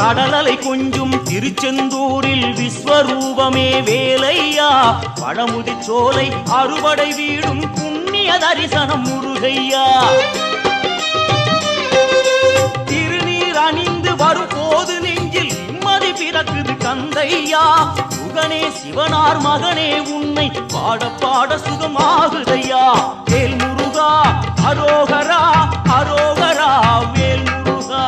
கடலலை கொஞ்சும் திருச்செந்தூரில் விஸ்வரூபமே வேலையா பழமுதி சோலை அறுவடை வீடும் புண்ணிய தரிசனம் முருகையா திருநீர் அணிந்து வரும் போது நெஞ்சில் நிம்மதி பிறக்குது கந்தையா சுகனே சிவனார் மகனே உன்னை பாட பாட சுகமாகுதையா வேல் முருகா அரோகரா அரோகரா வேல் முருகா